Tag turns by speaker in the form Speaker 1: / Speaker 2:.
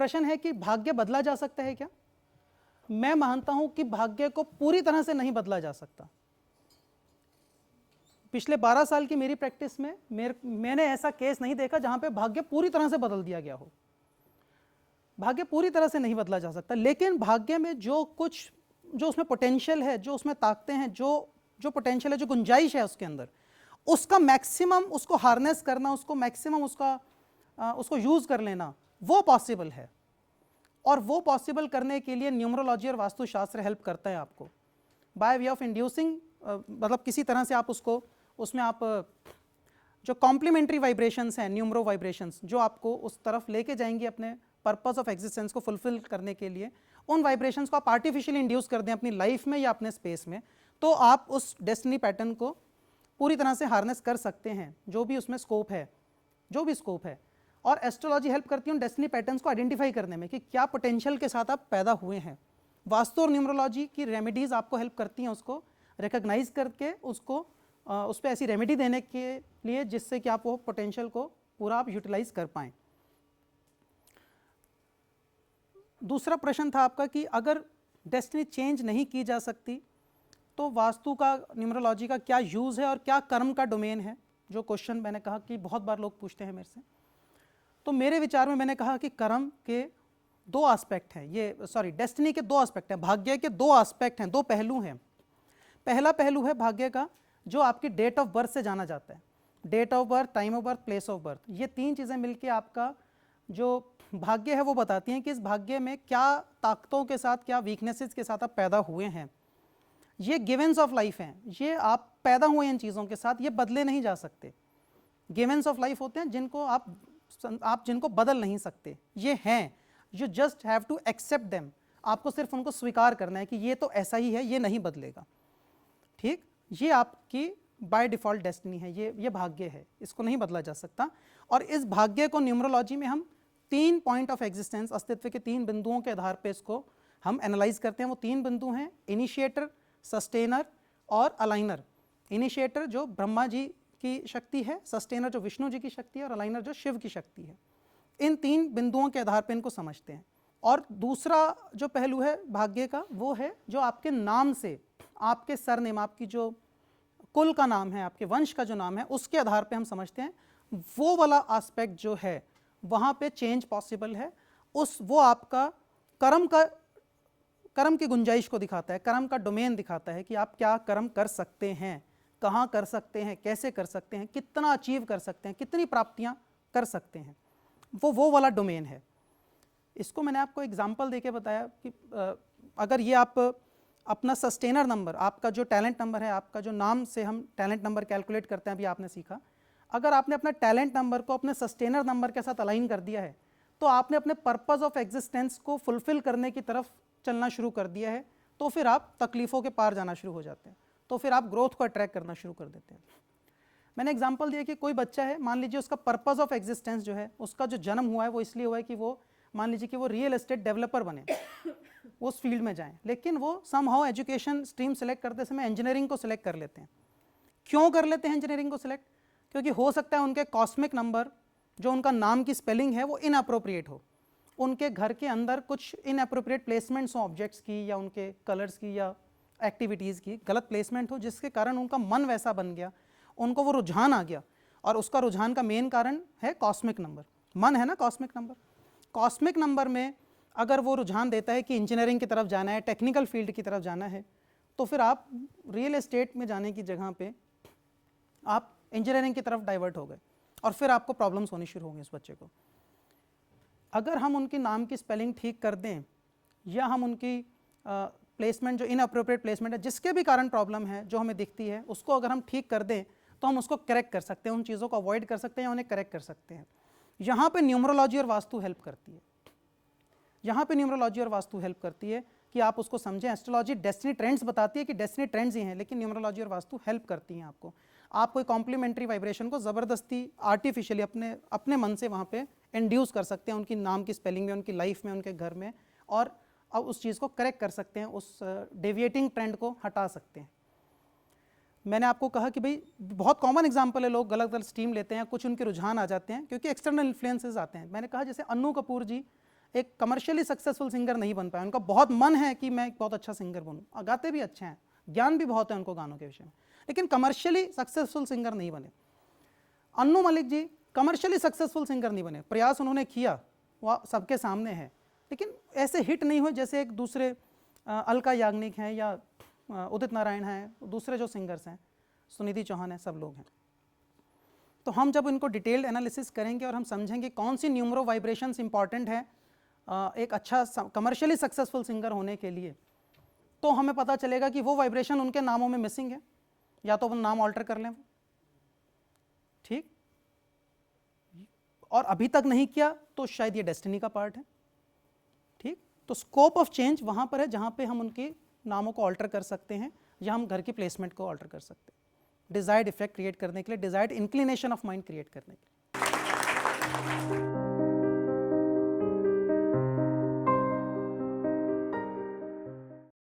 Speaker 1: प्रश्न है कि भाग्य बदला जा सकता है क्या? मैं मानता हूं कि भाग्य को पूरी तरह से नहीं बदला जा सकता। पिछले 12 साल की मेरी प्रैक्टिस में मैंने ऐसा केस नहीं देखा जहां पे भाग्य पूरी तरह से बदल दिया गया हो। भाग्य पूरी तरह से नहीं बदला जा सकता, लेकिन भाग्य में जो कुछ, जो उसमें पोटेंशियल है, जो उसमें ताकतें हैं, जो पोटेंशियल है, जो गुंजाइश है उसके अंदर, उसका मैक्सिमम उसको हार्नेस करना, उसको मैक्सिमम उसको यूज कर लेना, वो पॉसिबल है। और वो पॉसिबल करने के लिए न्यूमरोलॉजी और वास्तुशास्त्र हेल्प करता है आपको बाय वे ऑफ इंड्यूसिंग, मतलब किसी तरह से आप उसमें आप जो कॉम्प्लीमेंट्री वाइब्रेशंस हैं, न्यूमरो वाइब्रेशंस, जो आपको उस तरफ लेके जाएंगे अपने पर्पस ऑफ एग्जिस्टेंस को फुलफिल करने के लिए, उन वाइब्रेशंस को आप आर्टिफिशियली इंड्यूस कर दें अपनी लाइफ में या अपने स्पेस में, तो आप उस डेस्टिनी पैटर्न को पूरी तरह से हार्नेस कर सकते हैं, जो भी उसमें स्कोप है, जो भी स्कोप है। और एस्ट्रोलॉजी हेल्प करती है उन डेस्टिनी पैटर्न्स को आइडेंटिफाई करने में कि क्या पोटेंशियल के साथ आप पैदा हुए हैं। वास्तु और न्यूमरोलॉजी की रेमेडीज आपको हेल्प करती हैं उसको रिकॉग्नाइज करके उसको उस पर ऐसी रेमेडी देने के लिए जिससे कि आप वो पोटेंशियल को पूरा आप यूटिलाइज कर पाएँ। दूसरा प्रश्न था आपका कि अगर डेस्टिनी चेंज नहीं की जा सकती तो वास्तु का, न्यूमरोलॉजी का क्या यूज़ है और क्या कर्म का डोमेन है, जो क्वेश्चन मैंने कहा कि बहुत बार लोग पूछते हैं मेरे से। तो मेरे विचार में मैंने कहा कि कर्म के दो एस्पेक्ट हैं, डेस्टिनी के दो एस्पेक्ट हैं, भाग्य के दो एस्पेक्ट हैं, दो पहलू हैं। पहला पहलू है भाग्य का जो आपकी डेट ऑफ बर्थ से जाना जाता है। Date of birth, time of birth, place of birth, ये तीन चीज़ें मिलके आपका जो भाग्य है वो बताती हैं कि इस भाग्य में क्या ताकतों के साथ, क्या वीकनेसेस के साथ आप पैदा हुए हैं। ये गिवेंस ऑफ लाइफ हैं, ये आप पैदा हुए इन चीज़ों के साथ, ये बदले नहीं जा सकते। गिवेंस ऑफ लाइफ होते हैं जिनको आप जिनको बदल नहीं सकते, ये हैं, you just have to accept them. आपको सिर्फ उनको स्वीकार करना है कि ये तो ऐसा ही है, ये नहीं बदलेगा। ठीक, ये आपकी बाय डिफ़ॉल्ट डेस्टिनी है, ये भाग्य है, इसको नहीं बदला जा सकता। और इस भाग्य को न्यूमरोलॉजी में हम 3 पॉइंट ऑफ एग्जिस्टेंस, अस्तित्व के 3 बिंदुओं के आधार पे इसको हम एनालाइज करते हैं। वो 3 बिंदु हैं, इनिशिएटर, सस्टेनर और अलाइनर। इनिशिएटर जो ब्रह्मा जी की शक्ति है, सस्टेनर जो विष्णु जी की शक्ति है और अलाइनर जो शिव की शक्ति है। इन 3 बिंदुओं के आधार पर इनको समझते हैं। और दूसरा जो पहलू है भाग्य का वो है जो आपके नाम से, आपके सरनेम, आपकी जो कुल का नाम है, आपके वंश का जो नाम है, उसके आधार पे हम समझते हैं। वो वाला एस्पेक्ट जो है वहाँ पे चेंज पॉसिबल है। वो आपका कर्म की गुंजाइश को दिखाता है, कर्म का डोमेन दिखाता है कि आप क्या कर्म कर सकते हैं, कहाँ कर सकते हैं, कैसे कर सकते हैं, कितना अचीव कर सकते हैं, कितनी प्राप्तियाँ कर सकते हैं। वो वाला डोमेन है। इसको मैंने आपको एग्जाम्पल देके बताया कि अगर ये आप अपना सस्टेनर नंबर, आपका जो टैलेंट नंबर है, आपका जो नाम से हम टैलेंट नंबर कैलकुलेट करते हैं, अभी आपने सीखा, अगर आपने अपना टैलेंट नंबर को अपने सस्टेनर नंबर के साथ अलाइन कर दिया है तो आपने अपने पर्पस ऑफ एग्जिस्टेंस को फुलफिल करने की तरफ चलना शुरू कर दिया है। तो फिर आप तकलीफ़ों के पार जाना शुरू हो जाते हैं, तो फिर आप ग्रोथ को अट्रैक्ट करना शुरू कर देते हैं। मैंने एग्जाम्पल दिया कि कोई बच्चा है, मान लीजिए उसका पर्पस ऑफ एग्जिस्टेंस जो है, उसका जो जन्म हुआ है वो इसलिए हुआ है कि वो, मान लीजिए कि वो रियल एस्टेट डेवलपर बने, वो उस फील्ड में जाएं, लेकिन वो समहाउ एजुकेशन स्ट्रीम सेलेक्ट करते समय इंजीनियरिंग को सिलेक्ट कर लेते हैं। क्यों कर लेते हैं इंजीनियरिंग को सिलेक्ट? क्योंकि हो सकता है उनके कॉस्मिक नंबर, जो उनका नाम की स्पेलिंग है वो इनअप्रोप्रिएट हो, उनके घर के अंदर कुछ इनअप्रोप्रिएट प्लेसमेंट्स हो ऑब्जेक्ट्स की या उनके कलर्स की या एक्टिविटीज़ की, गलत प्लेसमेंट हो जिसके कारण उनका मन वैसा बन गया, उनको वो रुझान आ गया। और उसका रुझान का मेन कारण है कॉस्मिक नंबर, मन है ना कॉस्मिक नंबर। कॉस्मिक नंबर में अगर वो रुझान देता है कि इंजीनियरिंग की तरफ जाना है, टेक्निकल फील्ड की तरफ जाना है, तो फिर आप रियल एस्टेट में जाने की जगह पे आप इंजीनियरिंग की तरफ डाइवर्ट हो गए और फिर आपको प्रॉब्लम्स होनी शुरू होंगी उस बच्चे को। अगर हम उनके नाम की स्पेलिंग ठीक कर दें या हम उनकी प्लेसमेंट, जो इनअप्रोप्रिएट प्लेसमेंट है जिसके भी कारण प्रॉब्लम है जो हमें दिखती है, उसको अगर हम ठीक कर दें तो हम उसको करेक्ट कर सकते हैं, उन चीज़ों को अवॉइड कर सकते हैं या उन्हें करेक्ट कर सकते हैं। यहाँ पे न्यूमरोलॉजी और वास्तु हेल्प करती है, यहाँ पे न्यूमरोलॉजी और वास्तु हेल्प करती है कि आप उसको समझें। एस्ट्रोलॉजी डेस्टिनी ट्रेंड्स बताती है कि डेस्टिनी ट्रेंड्स ही हैं, लेकिन न्यूमरोलॉजी और वास्तु हेल्प करती हैं आपको। आप कोई कॉम्प्लीमेंट्री वाइब्रेशन को ज़बरदस्ती आर्टिफिशियली अपने मन से वहाँ पे इंड्यूस कर सकते हैं, उनकी नाम की स्पेलिंग में, उनकी लाइफ में, उनके घर में, और अब उस चीज़ को करेक्ट कर सकते हैं, उस डेविएटिंग ट्रेंड को हटा सकते हैं। मैंने आपको कहा कि भाई बहुत कॉमन एग्जांपल है, लोग गलत गलत स्ट्रीम लेते हैं, कुछ उनके रुझान आ जाते हैं क्योंकि एक्सटर्नल इन्फ्लुएंसेस आते हैं। मैंने कहा जैसे अन्नू कपूर जी एक कमर्शियली सक्सेसफुल सिंगर नहीं बन पाए। उनका बहुत मन है कि मैं एक बहुत अच्छा सिंगर बनूं, गाते भी अच्छे हैं, ज्ञान भी बहुत है उनको गानों के विषय में, लेकिन कमर्शियली सक्सेसफुल सिंगर नहीं बने। Annu Malik ji commercially successful singer नहीं बने, प्रयास उन्होंने किया, वह सबके सामने है, लेकिन ऐसे हिट नहीं हुए जैसे एक दूसरे अलका याग्निक हैं या उदित नारायण हैं, दूसरे जो सिंगर्स हैं, सुनिधि चौहान है, सब लोग हैं। तो हम जब इनको डिटेल्ड एनालिसिस करेंगे और हम समझेंगे कौन सी न्यूमरो वाइब्रेशंस इंपॉर्टेंट है एक अच्छा कमर्शियली सक्सेसफुल सिंगर होने के लिए, तो हमें पता चलेगा कि वो वाइब्रेशन उनके नामों में मिसिंग है, या तो वो नाम ऑल्टर कर लें, ठीक, और अभी तक नहीं किया तो शायद ये डेस्टिनी का पार्ट है, ठीक। तो स्कोप ऑफ चेंज वहां पर है जहां पे हम उनके नामों को ऑल्टर कर सकते हैं या हम घर की प्लेसमेंट को ऑल्टर कर सकते हैं, डिजायर्ड इफेक्ट क्रिएट करने के लिए, desired inclination of mind create करने के लिए।